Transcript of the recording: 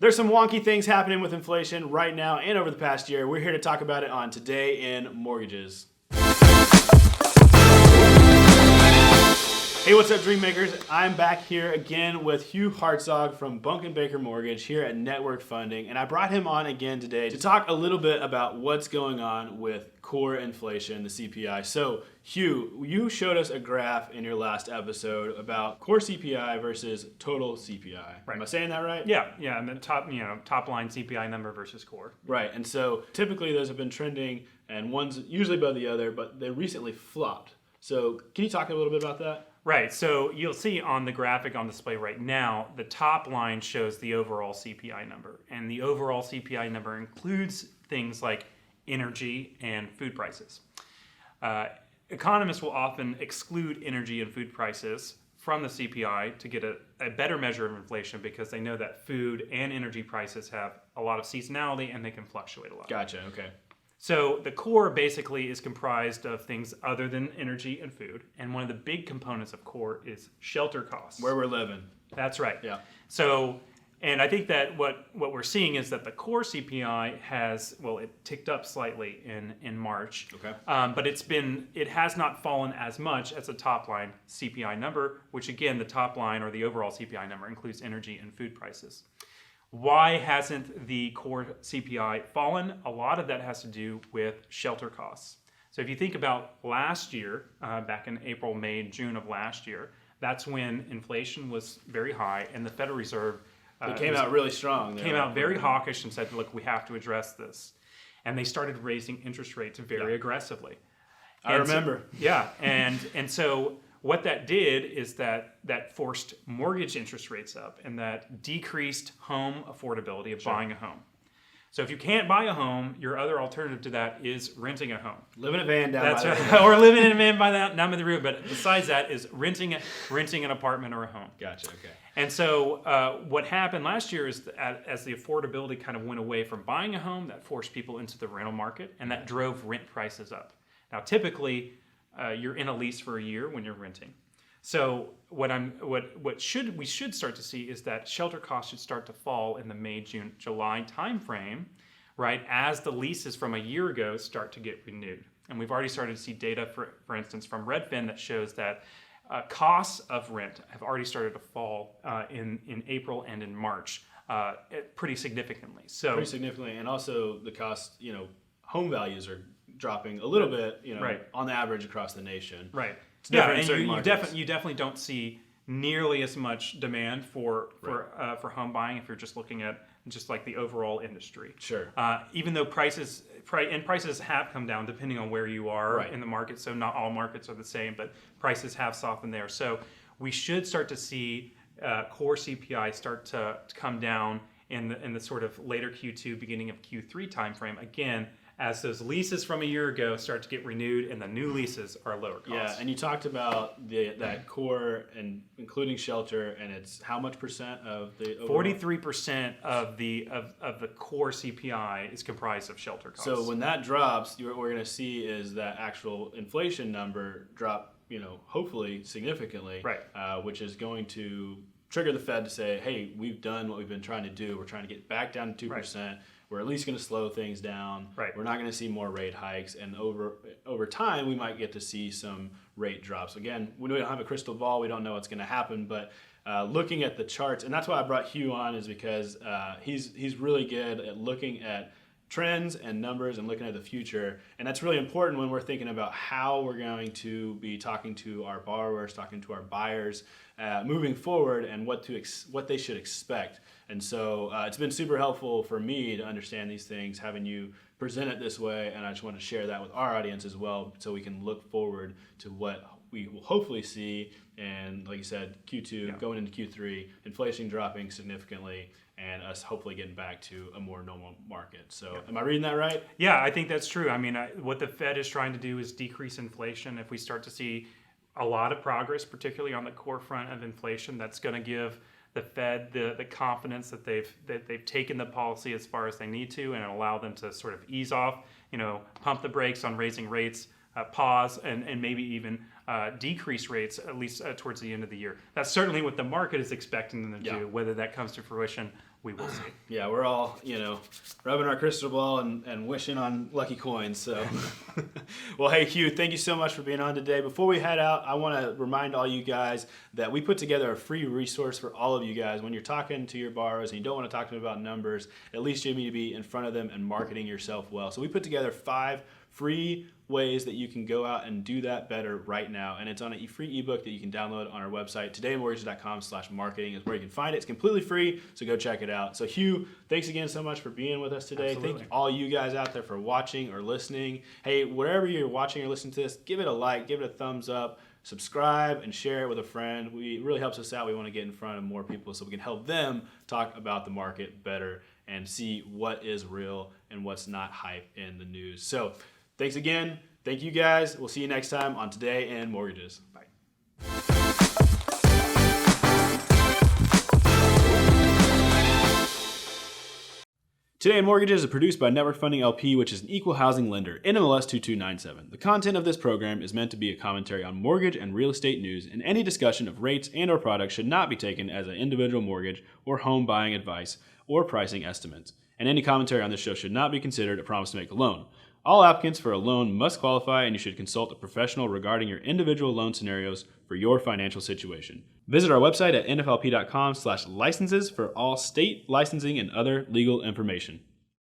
There's some wonky things happening with inflation right now and over the past year. We're here to talk about it on Today in Mortgages. Hey, what's up, Dream Makers? I'm back here again with Hugh Hartzog from Bunk & Baker Mortgage here at Network Funding, and I brought him on again today to talk a little bit about what's going on with core inflation, the CPI. So, Hugh, you showed us a graph in your last episode about core CPI versus total CPI. Right. Am I saying that right? Yeah, and the top line CPI number versus core. Right, and so typically those have been trending, and one's usually above the other, but they recently flopped. So, can you talk a little bit about that? Right, so you'll see on the graphic on display right now, the top line shows the overall CPI number. And the overall CPI number includes things like energy and food prices. Economists will often exclude energy and food prices from the CPI to get a better measure of inflation because they know that food and energy prices have a lot of seasonality and they can fluctuate a lot. Gotcha, okay. So the core basically is comprised of things other than energy and food. And one of the big components of core is shelter costs. Where we're living. That's right. Yeah. So, and I think that what we're seeing is that the core CPI has, it ticked up slightly in March. Okay. But it has not fallen as much as the top line CPI number, which again, the top line or the overall CPI number includes energy and food prices. Why hasn't the core CPI fallen? A lot of that has to do with shelter costs. So if you think about last year, back in April, May, June of last year, that's when inflation was very high and the Federal Reserve came out really strong. Came out very hawkish and said, look, we have to address this. And they started raising interest rates very aggressively. I remember. And so what that did is that forced mortgage interest rates up and that decreased home affordability of buying a home. So if you can't buy a home, your other alternative to that is renting a home. Live in a van down That's by right. the road. Or living in a van down by the road. But besides that is renting an apartment or a home. Gotcha, okay. And so what happened last year is that as the affordability kind of went away from buying a home, that forced people into the rental market and that drove rent prices up. Now typically, you're in a lease for a year when you're renting. So we should start to see is that shelter costs should start to fall in the May, June, July timeframe, right? As the leases from a year ago start to get renewed. And we've already started to see data, for instance, from Redfin that shows that costs of rent have already started to fall in April and in March pretty significantly. Pretty significantly, and also the cost, home values are dropping a little bit, on the average across the nation. Right. It's different in certain markets. You definitely don't see nearly as much demand for home buying if you're just looking at just like the overall industry. Sure. Even though prices have come down depending on where you are in the market. So not all markets are the same, but prices have softened there. So we should start to see core CPI start to come down in the sort of later Q2, beginning of Q3 timeframe. Again, as those leases from a year ago start to get renewed and the new leases are lower cost. Yeah, and you talked about that core and including shelter, and it's how much percent of the overall? 43% of the core CPI is comprised of shelter costs. So when that drops, what we're going to see is that actual inflation number drop, hopefully significantly, which is going to trigger the Fed to say, hey, we've done what we've been trying to do. We're trying to get back down to 2%. Right. We're at least going to slow things down. Right. We're not going to see more rate hikes. And over time, we might get to see some rate drops. Again, we don't have a crystal ball. We don't know what's going to happen. But looking at the charts, and that's why I brought Hugh on, is because he's really good at looking at trends and numbers and looking at the future. And that's really important when we're thinking about how we're going to be talking to our borrowers, talking to our buyers moving forward, and what they should expect. And so it's been super helpful for me to understand these things, having you present it this way, and I just want to share that with our audience as well, so we can look forward to what we will hopefully see. And like you said, Q2 going into Q3, inflation dropping significantly, and us hopefully getting back to a more normal market. So am I reading that right? Yeah, I think that's true. I mean, what the Fed is trying to do is decrease inflation. If we start to see a lot of progress, particularly on the core front of inflation, that's going to give the Fed the confidence that they've taken the policy as far as they need to, and allow them to sort of ease off, pump the brakes on raising rates, pause, and maybe even decrease rates, at least towards the end of the year. That's certainly what the market is expecting them to do. Whether that comes to fruition, we will see. Yeah, we're all, rubbing our crystal ball and wishing on lucky coins. So, well, hey, Hugh, thank you so much for being on today. Before we head out, I want to remind all you guys that we put together a free resource for all of you guys. When you're talking to your borrowers and you don't want to talk to them about numbers, at least you need to be in front of them and marketing yourself well. So we put together 5 free ways that you can go out and do that better right now. And it's on a free ebook that you can download on our website. todaymortgage.com/marketing is where you can find it. It's completely free, so go check it out. So Hugh, thanks again so much for being with us today. Absolutely. Thank all you guys out there for watching or listening. Hey, wherever you're watching or listening to this, give it a like, give it a thumbs up, subscribe, and share it with a friend. It really helps us out. We want to get in front of more people so we can help them talk about the market better and see what is real and what's not hype in the news. So thanks again. Thank you guys. We'll see you next time on Today in Mortgages. Bye. Today in Mortgages is produced by Network Funding LP, which is an equal housing lender, NMLS 2297. The content of this program is meant to be a commentary on mortgage and real estate news, and any discussion of rates and or products should not be taken as an individual mortgage or home buying advice or pricing estimates. And any commentary on this show should not be considered a promise to make a loan. All applicants for a loan must qualify, and you should consult a professional regarding your individual loan scenarios for your financial situation. Visit our website at nflp.com/licenses for all state licensing and other legal information.